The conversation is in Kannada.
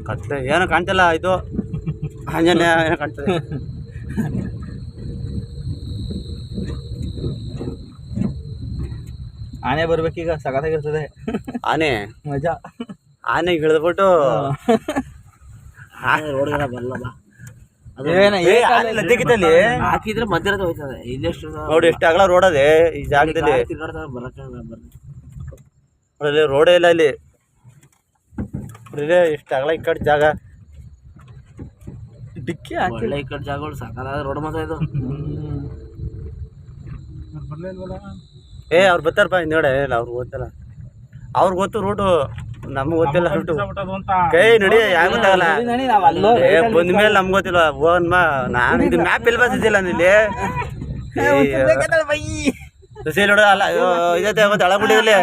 ಕತ್ಲೆ ಏನೋ ಕಾಣ್ತಿಲ್ಲ. ಇದು ಆಂಜನೇಯ ಏನೋ ಕಾಣ್ತದೆ. ಆನೆ ಬರ್ಬೇಕೀಗ, ಸಖತ್ತಾಗಿರ್ತದೆ ಆನೆ. ಮಜಾ. ಆನೆಗೆ ಹಿಡಿದ್ಬಿಟ್ಟು ರೋಡ್ಗೆಲ್ಲ ಬರಲ್ಲ. ನದಿಗಿದ್ದಲ್ಲಿ ಹಾಕಿದ್ರೆ ಮಧ್ಯದ ಹೋಯ್ತದೆ. ಇಲ್ಲೆಷ್ಟು ನೋಡಿ ಎಷ್ಟು ಅಗಲ ರೋಡ್ ಅದೇ ಈ ಜಾಗದಲ್ಲಿ. ಬರಕ್ಕೆ ರೋಡೇ ಇಲ್ಲ ಇಲ್ಲಿ. ಎಷ್ಟು ಅಗಲ ಈ ಕಡೆ ಜಾಗ. ಡಿಕ್ಕಿ ಒಳ್ಳೆ ಈ ಕಡೆ ಜಾಗಗಳು ಸಾಕಾದ ರೋಡ್ ಮಾತ್ರ ಇದು. ಅವ್ರು ಬರ್ತಾರಪ್ಪ ನೋಡೆ. ಇಲ್ಲ ಅವ್ರಿಗೆ ಗೊತ್ತಿಲ್ಲ. ಅವ್ರಿಗೆ ಗೊತ್ತು ರೂಟು, ನಮ್ಗೆ ಗೊತ್ತಿಲ್ಲ ರೂಟು. ಕೈ ನಡಿ ಯಾಕೆ ಗೊತ್ತಾಗಲ್ಲ. ಬಂದ ಮೇಲೆ ನಮ್ಗೆ ಗೊತ್ತಿಲ್ಲ. ನಾನು ಇದು ಮ್ಯಾಪ್ ಎಲ್ಲಿ ಬರ್ತಿದ್ದಿಲ್ಲ ಇಲ್ಲಿ. ಸಸಿ ನೋಡ ಅಲ್ಲ ಇದೈತೆ ಮತ್ತೆ ಅಳಬಿಟ್ಟಿದಲ್ಲಿ